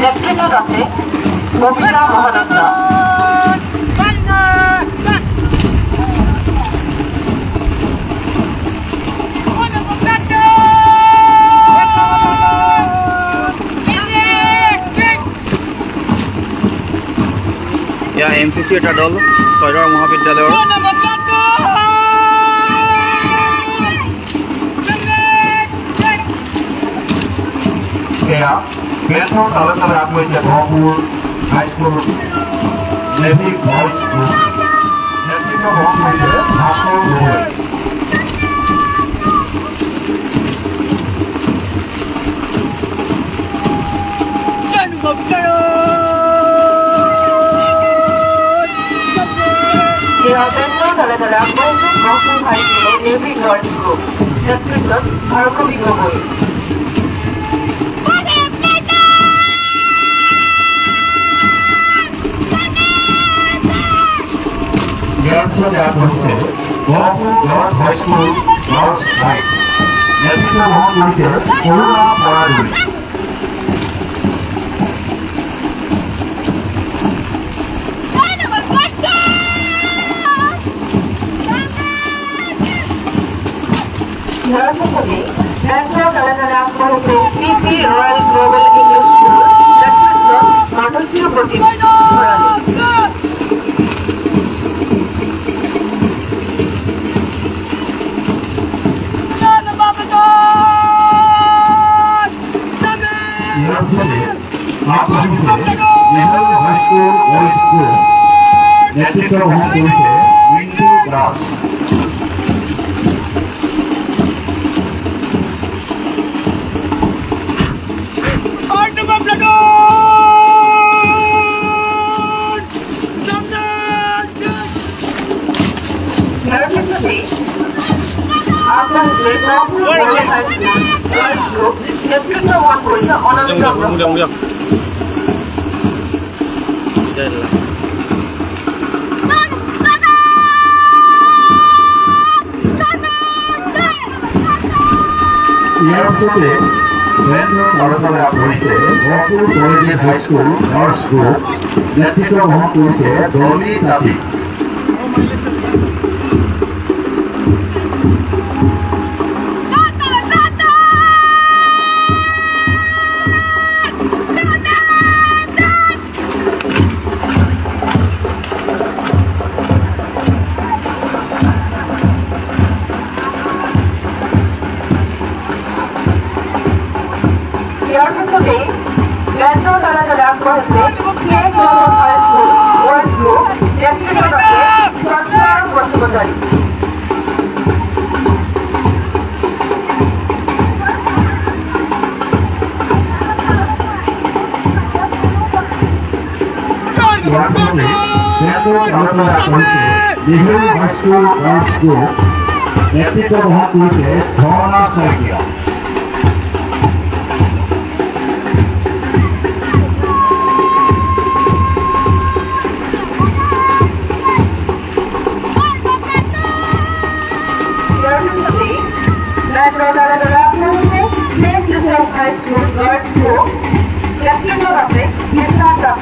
নেতৃত্বত আছে ববিতা মহানন্দা। या एनसीसी এটা দল ছয়গাঁও মহাবিদ্যালয়ৰ এয়া মেট্ৰ' তলে তলে আগবাঢ়িছে Gohpur high school navy boys group নেতৃত্ব বহন কৰিছে ভাস্কৰ গগৈ। তলে তলে আগবাঢ়িছে গহপুৰ হাইস্কুলৰ নেভি গাৰ্লছ গ্ৰুপ নেতৃত্বত ভাৰ্গৱী গগৈ। ইয়াৰ পিছতে আগবাঢ়িছে গহপুৰ গাৰ্লছ হাইস্কুল গাৰ্লছ হাই নেতৃত্ব বহন কৰিছে কৰুণা বৰালী। ইয়াৰ পিছতে মেট্ৰ' তলে তলে আগবাঢ়িছে পিপি ৰয়েল গ্ল'বেল ইংলিছ স্কুল নেতৃত্বত মাধৱী প্ৰতীক ভৰালী। নেতৃত্ব বহন কৰিছে মিণ্টু দাস। ইয়াৰ পিছতে আগবাঢ়িছে Gohpur girls high school girls group নেতৃত্ব বহন কৰিছে অনন্ত ব্ৰহ্ম। ইয়াৰ পিছতে মেট্ৰ' তলে তলে আগবাঢ়িছে Gohpur collegiate high school girls group নেতৃত্ব বহন কৰিছে ডলি তাঁতী। ইয়াৰ পিছতে মেট্ৰ' তলে তলে আগবাঢ়িছে কে গ্ল'বেল হাইস্কুল বয়জ গ্ৰুপ নেতৃত্বত আছে চন্দ্ৰ বসুমতাৰী। ইয়াৰ পিছতে মেট্ৰ' তলে তলে আগবাঢ়িছে বিহুল হাইস্কুল গাৰ্লছ গ্ৰুপ নেতৃত্ব বহন কৰিছে ধৰ্ণা শইকীয়া। মেট্ৰ' তলে তলে আগবাঢ়িছে Saint Joseph high school girls group নেতৃত্বত আছে গীতা দাস।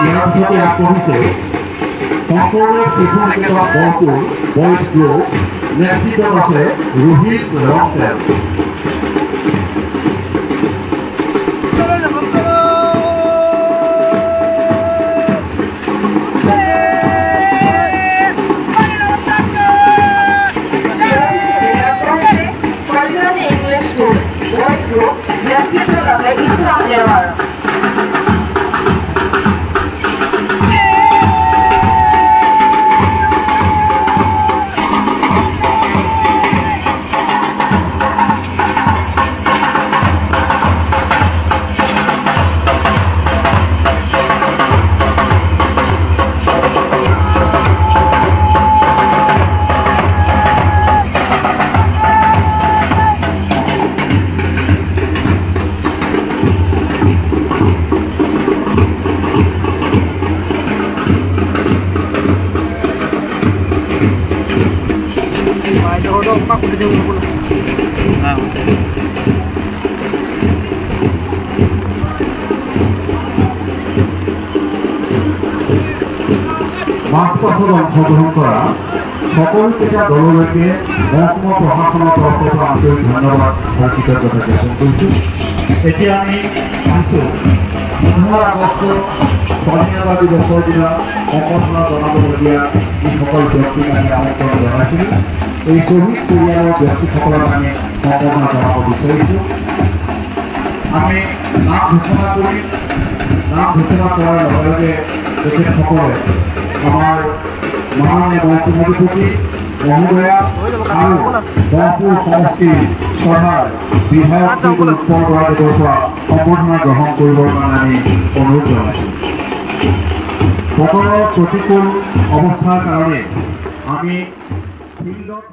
ইয়াৰ পিছতে আগবাঢ়িছে সকলোৱে শিশু নিকেতন গহপুৰ বয়জ গ্ৰুপ নেতৃত্বত আছে ৰোহিত ৰংতেল। মাঝপথত অংশগ্রহণ করা সকল পেশা দললৈকে মহকুমা প্রশাসনের তরফ থেকে আন্তরিক ধন্যবাদ আর কৃতজ্ঞতা জ্ঞাপন করছি। এতিয়া আমি আছো 15 আগষ্ট স্বাধীনতা দিৱসৰ দিনা সম্বৰ্ধনা জনাবলগীয়া যিসকল ব্যক্তিক আমি আমন্ত্ৰণ জনাইছিলোঁ, এই শ্বহীদ পৰিয়ালৰ ব্যক্তিসকলক আমি সম্বৰ্ধনা জনাব বিচাৰিছোঁ। আমি নাম ঘোষণা কৰি নাম ঘোষণা কৰাৰ লগে লগে তেখেতসকলে আমাৰ মাননীয় মুখ্যমন্ত্ৰী মহোদয়া আৰু গহপুৰ সমষ্টিৰ সভাৰ বিধায়ক উত্তৰবৰাদেৱৰ পৰা সম্বৰ্ধনা গ্ৰহণ কৰিবৰ কাৰণে আমি অনুৰোধ জনাইছোঁ। বতৰৰ প্ৰতিকূল অৱস্থাৰ কাৰণে আমি ফিল্ডত